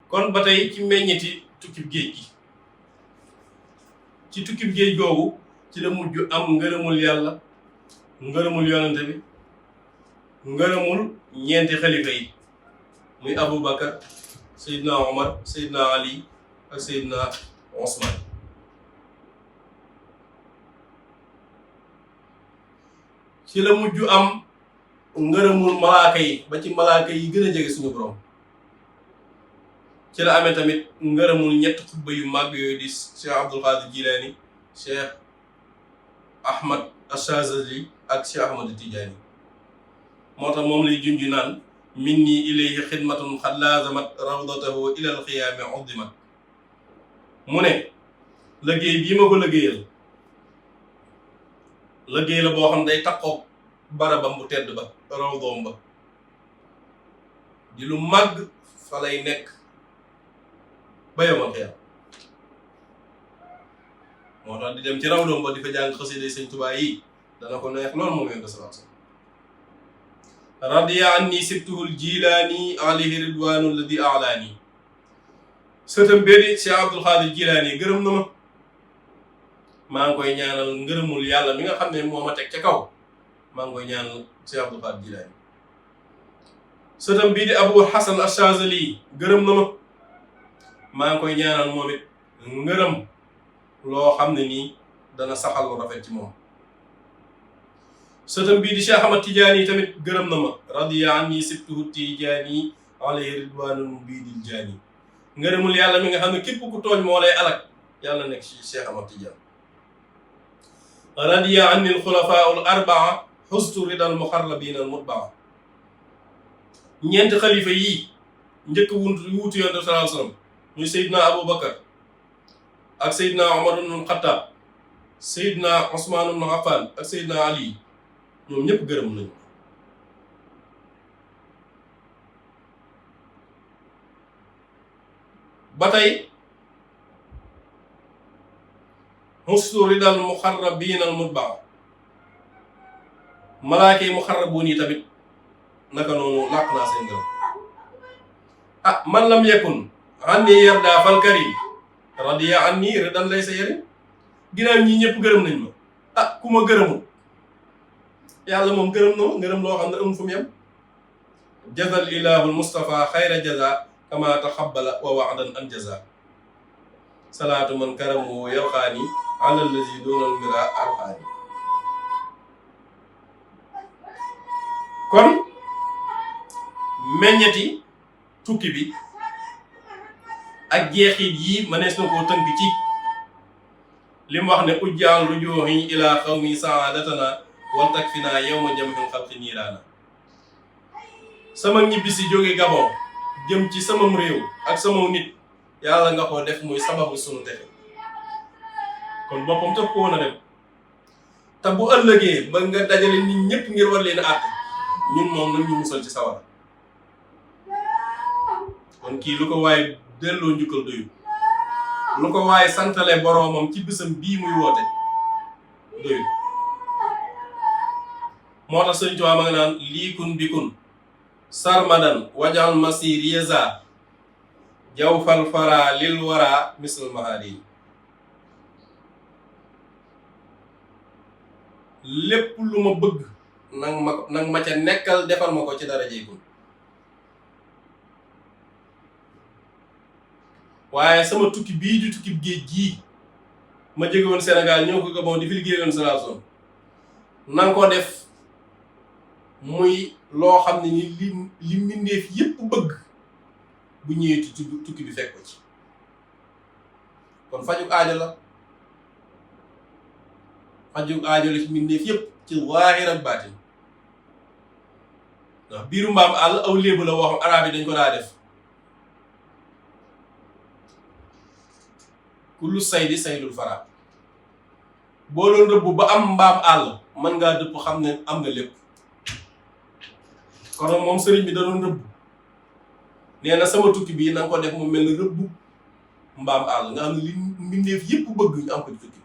kon ba tey ci meññeti tukkib géej gi ci tukkib géej googu ci la mujj am ngërëmul yàlla ngërëmul yonante bi ngërëmul ñeenti xalifa yi muy Aboubacar Seydina Omar Seydina Ali ak Seydina Ousmane ci la mujj am ngërëmul malaaka yi ba ci malaaka yi gën a jege suñu borom ci la amee tamit ngërëmul ñett xutba yu mag yooyu di Cheikh Abdul Qadir Jilani Cheikh Ahmad Achazali ak Cheikh Ahmad Tidiane moo tax moom lay junj naan minni ilayhi xidmatun xad laazamat rawdatahu ilal xiyaami uddimat mu ne liggéey bii ma ko liggéeyal liggéey la boo xam day takkoog barabam bu tedd ba rawdoom ba di lu màgg fa lay nekk ba yomal xiyaam moo tax di dem ci rawdoom ba di fa jàng xasida Sëñ Tuubaa yi dana ko neex loolu moom yonent sallallahu alayhi wasallam radiya anni sibtuhul jilaani alayhi ridwaanu alladi alaani sëtam bee di Cheikh Abdul Xaadir Jilaani gërëm na ma maa ngi koy ñaanal ngërëmul yàlla mi nga xam ne moo ma teg ca kaw maa ngi koy ñaanal Cheikh Abdul Xaadir Jilaani sëtam bii di Abu Hasan Achazali gërëm na ma maa ngi koy ñaanal moom it ngërëm loo xam ne nii dana saxal lu rafet ci moom sëtam bii di Cheikh Ahmad Tidiane tamit gërëm na ma radiya anni sibtuhu Tidiane alayhi ridwaanul mubiidil jaani ngërëmul yàlla mi nga xam ne képp ku tooñ moo lay alak yàlla nekk ci Cheikh Ahmad Tidiane radiya anni alxulafaa'ul arbaa xustu ridal muxarrabiina al mutbaa ñeenti xalifa yii njëkk wuutu yonent sallallahu alayhi wasallam muy Seydina Aboubacar ak Seydina Omar ibn Xattaab Seydina Ousmane ibn Affan ak Seydina Ali ñoom ñëpp gërëm nañu ba tey xustu ridal muxarrabiina al mutbaa malaaka yi muxarrabuun yi tamit naka noonu làq naa seen ngërëm man lam yakun anni yarda fal karim radiya anni ridan laysa yarim ginnaaw ñi ñëpp gërëm nañ ma ku ma gërëmul yàlla moom gërëm na ma ngërëm loo xam ne amul fu mu yem jazal ilahul mustafa xayra jaza kama taxabbala wa waadan an jaza salaatu man karamu yalqaani ala allazi doonal mira alxaani kon meññeti tukki bi ak jeexit yi mënees na koo tënk ci li mu wax ne ujjaal rujuuhi ila xawmi saadatana wal takfina yawma jam'il xalqi niiraana sama ñibbisi jóge Gabon jëm ci samam réew ak sama nit yàlla nga ko def muy sababu sunu texe kon boppam tëb ko woon a dem te bu ëllëgee ba nga dajale nit ñëpp ngir war leen a àtte ñun moom nañ ñu musal ci sawara kon kii lu ko waaye delloo njukkal doyu lu ko waaye santale boroomam ci bisam bii muy woote doyu moo tax Sëriñ Tuubaa ma nga naan liikun bikun sarmadan wajal masir yeza jaw fal fara lil wara misal mahadi lépp lu ma bëgg nag ma ca nekkal defal ma ko ci dara jeekun waaye sama tukki bii di tukki géej gii ma jóge woon Sénégal ñëw ko Gabon di fi liggéey woon salation nanga ko def muy loo xam ne ni li mbindeef yépp bëgg bu ñëwee ci tukki bi fekk ko ci kon faju aajo la faju aajo la ci mbindeef yépp ci zaahir ak baatin ndax biiru mbaam àll aw léebu la woo xam araab yi dañ ko daa def kullu saydi saydul fara boo doon rëbb ba am mbaam àll mën ngaa dëpp xam ne am nga lépp kon moom sëriñ bi da doon rëbb nee na sama tukki bii na nga ko def mu mel ne rëbb mbaam àll nga xam ne li mbindeef yépp bëgg ñu am ko ci tukki